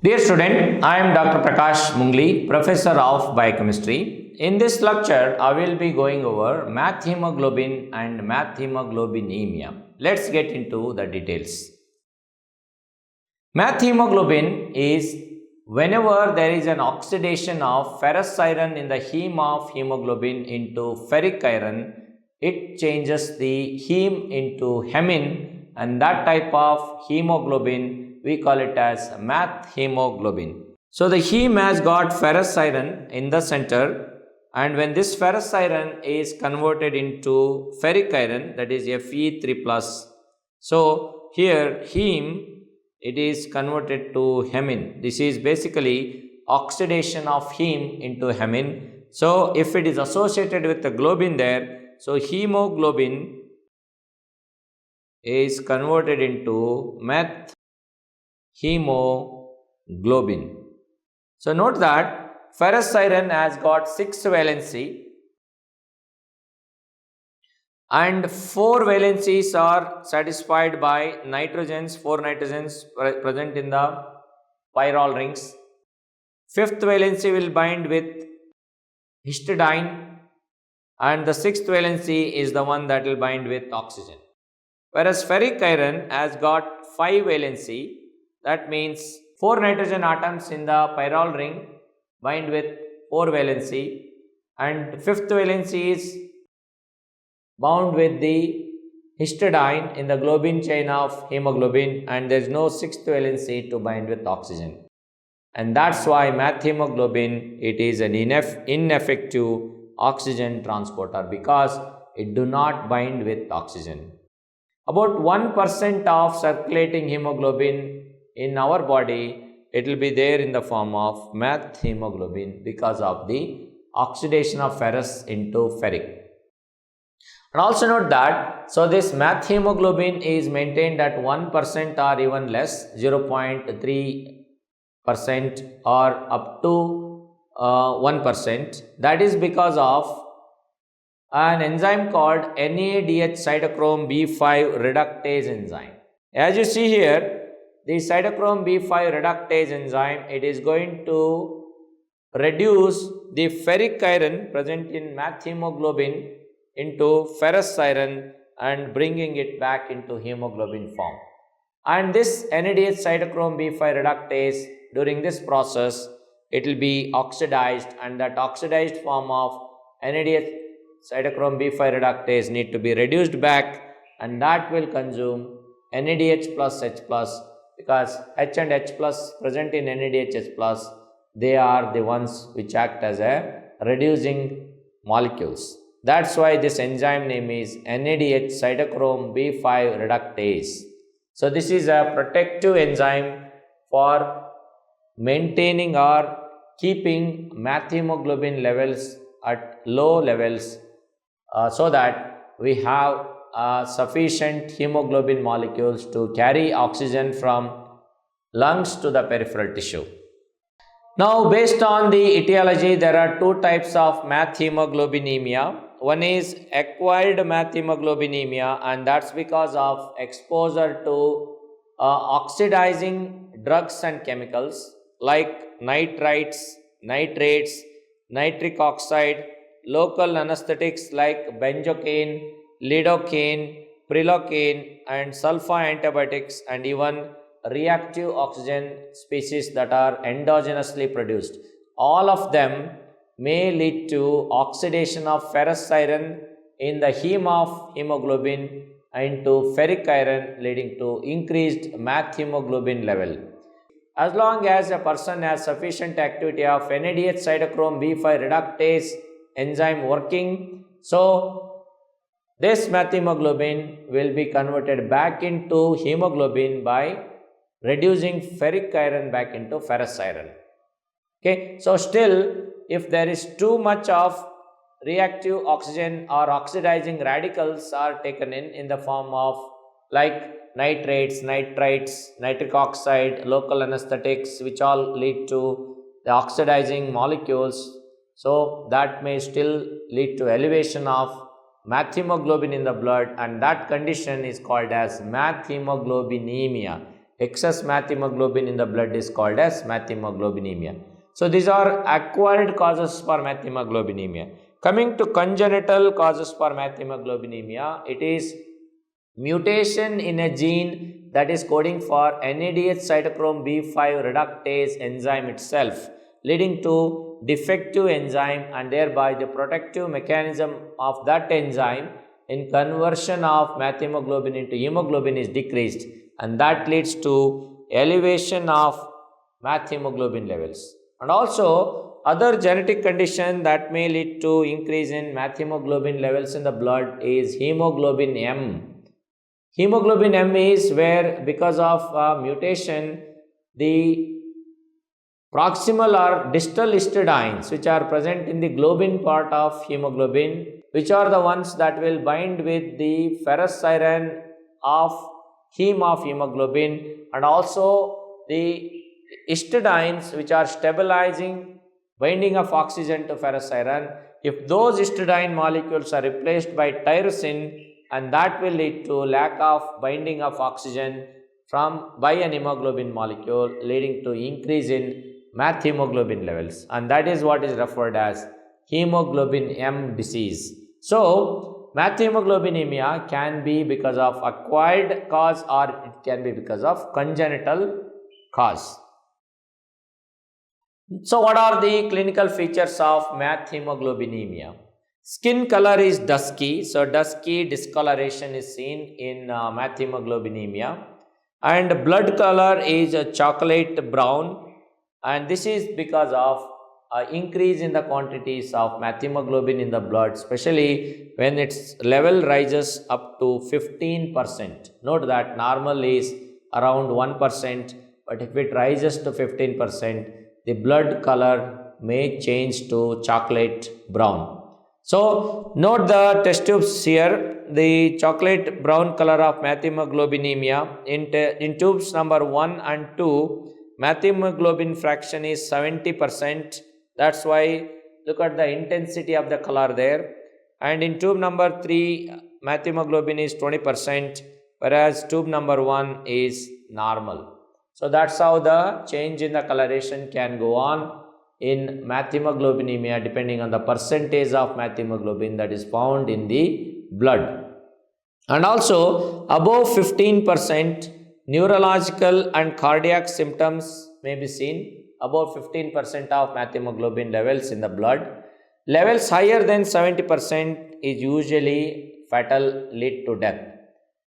Dear student, I am Dr. Prakash Mungli, Professor of Biochemistry. In this lecture, I will be going over methemoglobin and methemoglobinemia. Let's get into the details. Methemoglobin is whenever there is an oxidation of ferrous iron in the heme of hemoglobin into ferric iron, it changes the heme into hemine, and that type of hemoglobin we call it as methemoglobin. So the heme has got ferrous iron in the center, and when this ferrous iron is converted into ferric iron, that is Fe3+. So here heme, it is converted to hemine. This is basically oxidation of heme into hemine. So if it is associated with the globin there, so hemoglobin is converted into methemoglobin. So note that ferrous iron has got 6 valency and 4 valencies are satisfied by nitrogens, 4 nitrogens present in the pyrrole rings. 5th valency will bind with histidine, and the 6th valency is the one that will bind with oxygen. Whereas ferric iron has got 5 valency, that means 4 nitrogen atoms in the pyrrole ring bind with 4 valency, and 5th valency is bound with the histidine in the globin chain of hemoglobin, and there is no 6th valency to bind with oxygen. And that's why methemoglobin, it is an ineffective oxygen transporter because it do not bind with oxygen. About 1% of circulating hemoglobin in our body, it will be there in the form of methemoglobin because of the oxidation of ferrous into ferric. And also note that, so this methemoglobin is maintained at 1% or even less, 0.3% or up to 1%. That is because of an enzyme called NADH cytochrome B5 reductase enzyme. As you see here, the cytochrome B5 reductase enzyme, it is going to reduce the ferric iron present in methemoglobin into ferrous iron and bringing it back into hemoglobin form. And this NADH cytochrome B5 reductase, during this process, it will be oxidized, and that oxidized form of NADH cytochrome B5 reductase need to be reduced back, and that will consume NADH plus H plus, because H and H plus present in NADH H plus, they are the ones which act as a reducing molecules. That's why this enzyme name is NADH cytochrome B5 reductase. So this is a protective enzyme for maintaining or keeping methemoglobin levels at low levels so that we have sufficient hemoglobin molecules to carry oxygen from lungs to the peripheral tissue. Now, based on the etiology, there are 2 types of methemoglobinemia. One is acquired methemoglobinemia, and that's because of exposure to oxidizing drugs and chemicals like nitrites, nitrates, nitric oxide, local anesthetics like benzocaine, lidocaine, prilocaine, and sulfa antibiotics, and even reactive oxygen species that are endogenously produced. All of them may lead to oxidation of ferrous iron in the heme of hemoglobin into ferric iron, leading to increased methemoglobin level. As long as a person has sufficient activity of NADH cytochrome B5 reductase enzyme working, so this methemoglobin will be converted back into hemoglobin by reducing ferric iron back into ferrous iron. Okay, so still if there is too much of reactive oxygen or oxidizing radicals are taken in the form of like nitrates, nitrites, nitric oxide, local anesthetics, which all lead to the oxidizing molecules, so that may still lead to elevation of methemoglobin in the blood, and that condition is called as methemoglobinemia. excess methemoglobin in the blood is called as methemoglobinemia. So these are acquired causes for methemoglobinemia. Coming to congenital causes for methemoglobinemia, it is mutation in a gene that is coding for NADH cytochrome B5 reductase enzyme itself, leading to defective enzyme, and thereby the protective mechanism of that enzyme in conversion of methemoglobin into hemoglobin is decreased, and that leads to elevation of methemoglobin levels. And also other genetic condition that may lead to increase in methemoglobin levels in the blood is hemoglobin M. Hemoglobin M is where, because of mutation, the proximal or distal histidines which are present in the globin part of hemoglobin, which are the ones that will bind with the ferrous iron of heme of hemoglobin, and also the histidines which are stabilizing binding of oxygen to ferrous iron. If those histidine molecules are replaced by tyrosine, and that will lead to lack of binding of oxygen by an hemoglobin molecule, leading to increase in methemoglobin levels, and that is what is referred as hemoglobin M disease. So methemoglobinemia can be because of acquired cause, or it can be because of congenital cause. So what are the clinical features of methemoglobinemia? Skin color is dusky, so dusky discoloration is seen in methemoglobinemia, and blood color is chocolate brown, and this is because of increase in the quantities of methemoglobin in the blood, especially when its level rises up to 15%. Note that normal is around 1%, but if it rises to 15%, the blood color may change to chocolate brown. So note the test tubes here. The chocolate brown color of methemoglobinemia in tubes number 1 and 2, methemoglobin fraction is 70%. That's why look at the intensity of the color there. And in tube number 3, methemoglobin is 20%, whereas tube number 1 is normal. So that's how the change in the coloration can go on in methemoglobinemia depending on the percentage of methemoglobin that is found in the blood. And also above 15%, neurological and cardiac symptoms may be seen. About 15% of methemoglobin levels in the blood. Levels higher than 70% is usually fatal, lead to death.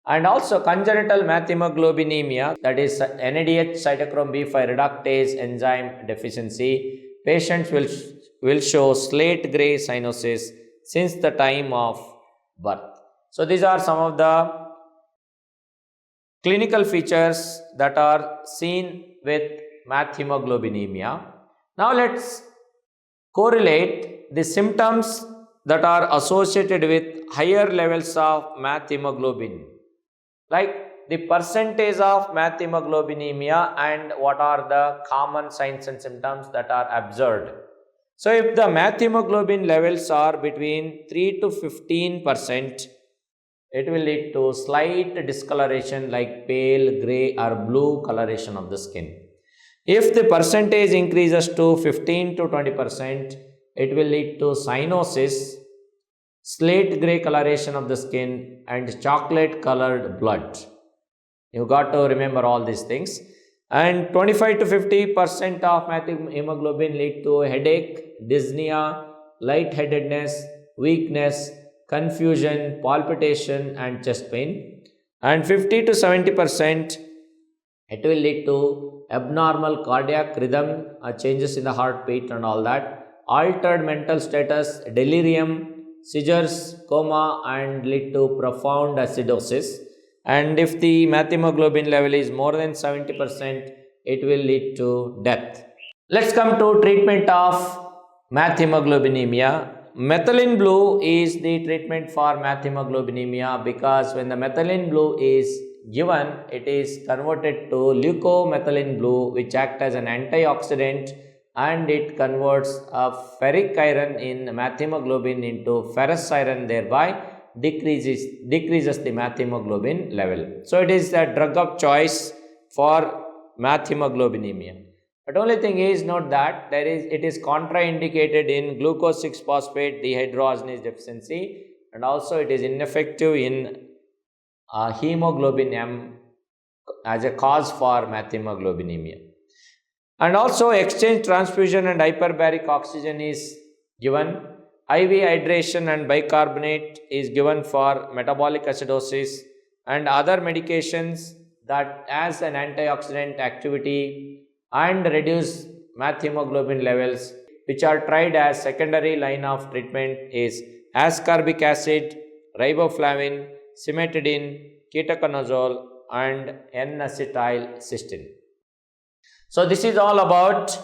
And also congenital methemoglobinemia, that is NADH cytochrome B5 reductase enzyme deficiency. Patients will show slate gray cyanosis since the time of birth. So these are some of the clinical features that are seen with methemoglobinemia. Now let's correlate the symptoms that are associated with higher levels of methemoglobin, like the percentage of methemoglobinemia and what are the common signs and symptoms that are observed. So if the methemoglobin levels are between 3 to 15%, it will lead to slight discoloration like pale gray or blue coloration of the skin. If the percentage increases to 15 to 20%, it will lead to cyanosis, slate gray coloration of the skin, and chocolate colored blood. You got to remember all these things. And 25 to 50% of methemoglobin lead to headache, dyspnea, lightheadedness, weakness, confusion, palpitation, and chest pain. And 50 to 70%, it will lead to abnormal cardiac rhythm, changes in the heartbeat and all that, altered mental status, delirium, seizures, coma, and lead to profound acidosis. And if the methemoglobin level is more than 70%, it will lead to death. Let's come to treatment of methemoglobinemia. Methylene blue is the treatment for methemoglobinemia because when the methylene blue is given, it is converted to leukomethylene blue, which acts as an antioxidant, and it converts a ferric iron in methemoglobin into ferrous iron, thereby decreases the methemoglobin level. So it is the drug of choice for methemoglobinemia. But only thing is, note that it is contraindicated in glucose 6-phosphate dehydrogenase deficiency, and also it is ineffective in hemoglobin M as a cause for methemoglobinemia. And also exchange transfusion and hyperbaric oxygen is given. IV hydration and bicarbonate is given for metabolic acidosis, and other medications that has an antioxidant activity and reduce methemoglobin levels, which are tried as secondary line of treatment, is ascorbic acid, riboflavin, cimetidine, ketoconazole, and N-acetylcysteine. So this is all about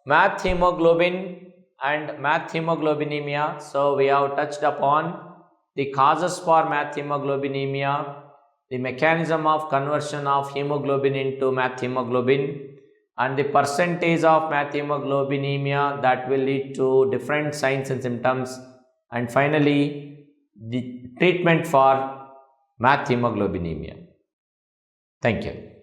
methemoglobin and methemoglobinemia. So we have touched upon the causes for methemoglobinemia, the mechanism of conversion of hemoglobin into methemoglobin, and the percentage of methemoglobinemia that will lead to different signs and symptoms, and finally the treatment for methemoglobinemia. Thank you.